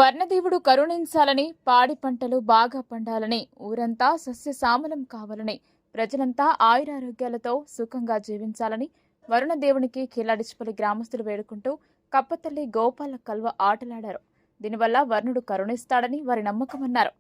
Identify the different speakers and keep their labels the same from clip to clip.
Speaker 1: వర్ణదేవుడు కరుణించాలని, పాడి పంటలు బాగా పండాలని, ఊరంతా సస్యశ్యామలం కావాలని, ప్రజలంతా ఆయురారోగ్యాలతో సుఖంగా జీవించాలని వరుణదేవునికి కిలాడిచిపల్లి గ్రామస్తులు వేడుకుంటూ కప్పతల్లి గోపాల కల్వ ఆటలాడారు. దీనివల్ల వర్ణుడు కరుణిస్తాడని వారి నమ్మకమన్నారు.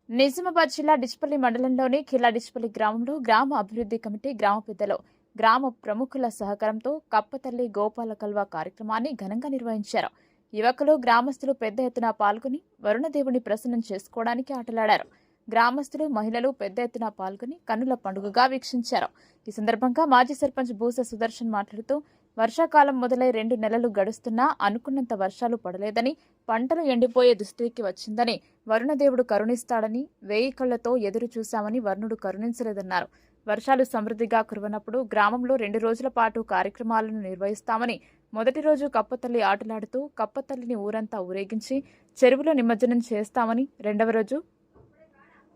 Speaker 1: నిజామాబాద్ జిల్లా డిచ్పల్లి మండలంలోని కిలాడిచిపల్లి గ్రామంలో గ్రామ అభివృద్ధి కమిటీ, గ్రామ పెద్దలు, గ్రామ ప్రముఖుల సహకారంతో కప్పతల్లి గోపాల కల్వ కార్యక్రమాన్ని ఘనంగా నిర్వహించారు. యువకులు, గ్రామస్తులు పెద్ద ఎత్తున పాల్గొని వరుణదేవుని ప్రసన్నం చేసుకోవడానికి ఆటలాడారు. గ్రామస్తులు, మహిళలు పెద్ద ఎత్తున పాల్గొని కన్నుల పండుగగా వీక్షించారు. ఈ సందర్భంగా మాజీ సర్పంచ్ బూస సుదర్శన్ మాట్లాడుతూ, వర్షాకాలం మొదలై 2 నెలలు గడుస్తున్నా అనుకున్నంత వర్షాలు పడలేదని, పంటలు ఎండిపోయే దుస్థితికి వచ్చిందని, వరుణదేవుడు కరుణిస్తాడని 1000 కళ్లతో ఎదురు చూశామని వర్ణుడు కరుణించలేదన్నారు. వర్షాలు సమృద్ధిగా కురవనప్పుడు గ్రామంలో 2 రోజుల పాటు కార్యక్రమాలను నిర్వహిస్తామని, మొదటి రోజు కప్పతల్లి ఆటలాడుతూ కప్పతల్లిని ఊరంతా ఊరేగించి చెరువులో నిమజ్జనం చేస్తామని, రెండవ రోజు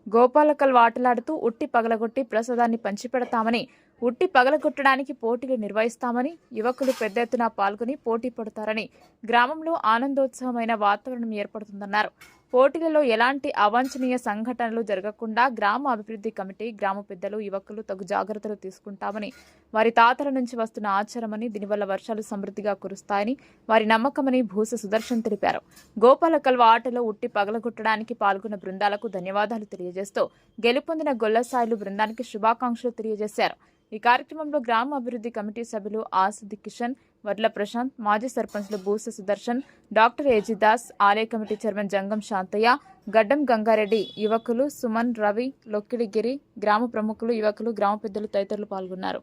Speaker 1: గోపాలకల్వ ఆటలాడుతూ ఉట్టి పగలగొట్టి ప్రసాదాన్ని పంచిపెడతామని, ఉట్టి పగలగొట్టడానికి పోటీలు నిర్వహిస్తామని, యువకులు పెద్ద ఎత్తున పాల్గొని పోటీ పడతారని, గ్రామంలో ఆనందోత్సవమైన వాతావరణం ఏర్పడుతుందన్నారు. పోటీలలో ఎలాంటి అవాంఛనీయ సంఘటనలు జరగకుండా గ్రామ అభివృద్ధి కమిటీ, గ్రామ పెద్దలు, యువకులు తగు జాగ్రత్తలు తీసుకుంటామని, వారి తాతల నుంచి వస్తున్న ఆచారమని, దీనివల్ల వర్షాలు సమృద్ధిగా కురుస్తాయని వారి నమ్మకమని భూస సుదర్శన్ తెలిపారు. గోపాల కల్వ ఆటలో ఉట్టి పగలగొట్టడానికి పాల్గొన్న బృందాలకు ధన్యవాదాలు తెలియజేస్తూ గెలుపొందిన గొల్లసాయిలు బృందానికి శుభాకాంక్షలు తెలియజేశారు. ఈ కార్యక్రమంలో గ్రామ అభివృద్ధి కమిటీ సభ్యులు ఆసిద్ది కిషన్, వడ్ల ప్రశాంత్, మాజీ సర్పంచ్లు బూస సుదర్శన్, డాక్టర్ ఏజిదాస్, ఆలయ కమిటీ చైర్మన్ జంగం శాంతయ్య, గడ్డం గంగారెడ్డి, యువకులు సుమన్, రవి, లొక్కిడిగిరి, గ్రామ ప్రముఖులు, యువకులు, గ్రామ పెద్దలు తదితరులు పాల్గొన్నారు.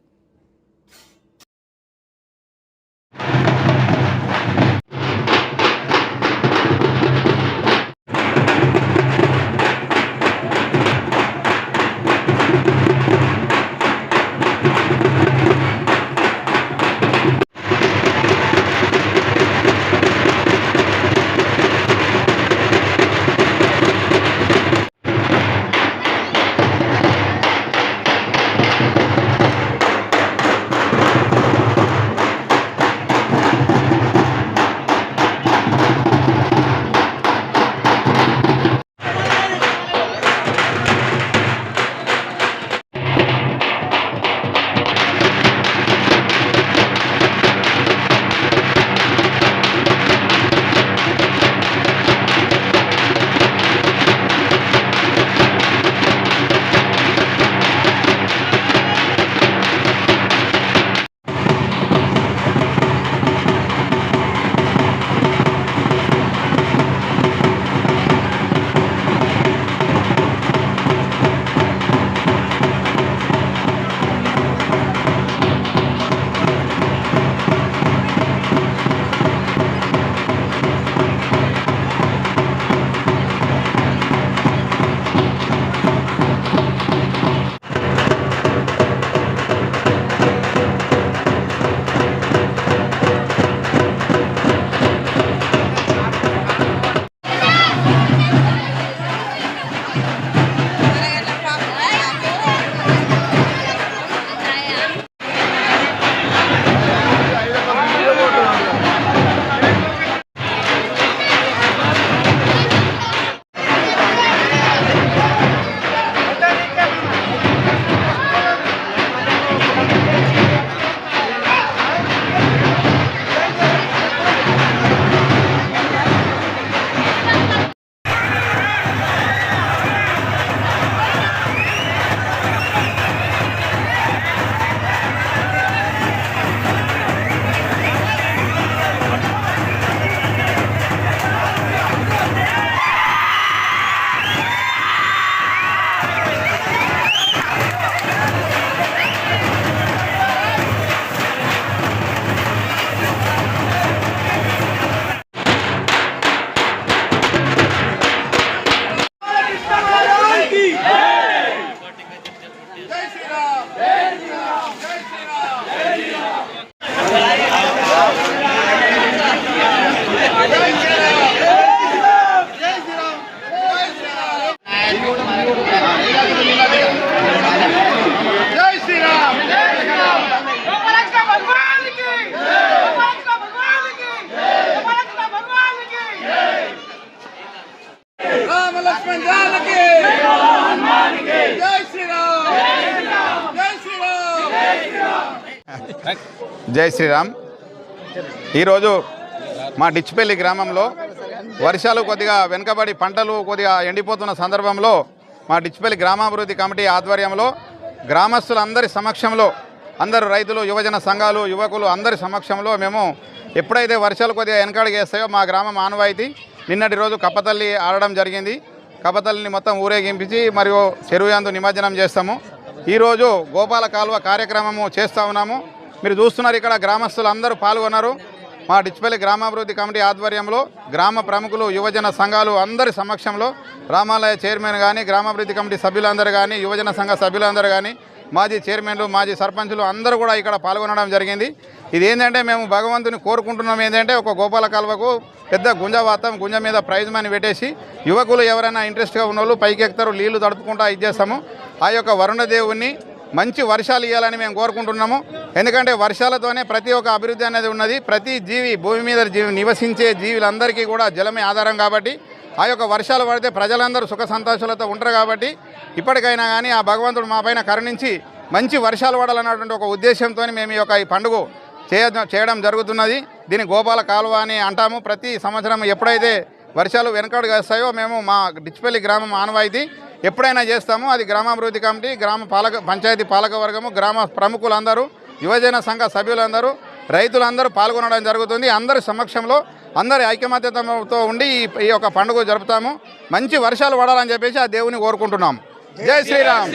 Speaker 2: జై శ్రీరామ్. ఈరోజు మా డిచ్పల్లి గ్రామంలో వర్షాలు కొద్దిగా వెనుకబడి పంటలు కొద్దిగా ఎండిపోతున్న సందర్భంలో మా డిచ్పల్లి గ్రామాభివృద్ధి కమిటీ ఆధ్వర్యంలో గ్రామస్తులందరి సమక్షంలో అందరు రైతులు, యువజన సంఘాలు, యువకులు అందరి సమక్షంలో మేము ఎప్పుడైతే వర్షాలు కొద్దిగా వెనకడుగు వేస్తాయో మా గ్రామం ఆనవాయితీ నిన్నటి రోజు కప్పతల్లి ఆడడం జరిగింది. కప్పతల్లిని మొత్తం ఊరేగింపించి మరియు చెరువు యందు నిమజ్జనం చేస్తాము. ఈరోజు గోపాల కాలువ కార్యక్రమము చేస్తూ ఉన్నాము. మీరు చూస్తున్నారు, ఇక్కడ గ్రామస్తులు అందరూ పాల్గొన్నారు. మా డిచ్పల్లి గ్రామాభివృద్ధి కమిటీ ఆధ్వర్యంలో గ్రామ ప్రముఖులు, యువజన సంఘాలు అందరి సమక్షంలో రామాలయ చైర్మన్ కానీ, గ్రామాభివృద్ధి కమిటీ సభ్యులందరూ కానీ, యువజన సంఘ సభ్యులందరూ కానీ, మాజీ చైర్మన్లు, మాజీ సర్పంచులు అందరూ కూడా ఇక్కడ పాల్గొనడం జరిగింది. ఇది ఏంటంటే మేము భగవంతుని కోరుకుంటున్నాం ఏంటంటే ఒక గోపాల కాలువకు పెద్ద గుంజవాతం, గుంజ మీద ప్రైజ్ మనీ పెట్టేసి యువకులు ఎవరైనా ఇంట్రెస్ట్గా ఉన్న వాళ్ళు పైకి ఎక్కుతారు, నీళ్లు తడుపుకుంటా ఇచ్చేస్తాము. ఆ యొక్క వరుణదేవుని మంచి వర్షాలు ఇవ్వాలని మేము కోరుకుంటున్నాము. ఎందుకంటే వర్షాలతోనే ప్రతి ఒక్క అభివృద్ధి అనేది ఉన్నది. ప్రతి జీవి, భూమి మీద నివసించే జీవులందరికీ కూడా జలమే ఆధారం కాబట్టి ఆ యొక్క వర్షాలు పడితే ప్రజలందరూ సుఖ సంతోషాలతో ఉంటారు. కాబట్టి ఇప్పటికైనా కానీ ఆ భగవంతుడు మా పైన కరుణించి మంచి వర్షాలు పడాలన్నటువంటి ఒక ఉద్దేశంతో మేము ఈ పండుగ చేయడం జరుగుతున్నది. దీన్ని గోపాల కాలువ అని అంటాము. ప్రతి సంవత్సరం ఎప్పుడైతే వర్షాలు వెనకడుగు వేస్తాయో మేము మా డిచ్పల్లి గ్రామం ఆనవాయితీ ఎప్పుడైనా చేస్తాము. అది గ్రామాభివృద్ధి కమిటీ, పంచాయతీ పాలక వర్గము, గ్రామ ప్రముఖులందరూ, యువజన సంఘ సభ్యులందరూ, రైతులందరూ పాల్గొనడం జరుగుతుంది. అందరి సమక్షంలో అందరి ఐకమత్యతతో ఉండి ఈ యొక్క పండుగ జరుపుతాము. మంచి వర్షాలు పడాలని చెప్పేసి ఆ దేవుని కోరుకుంటున్నాము. జై శ్రీరామ్.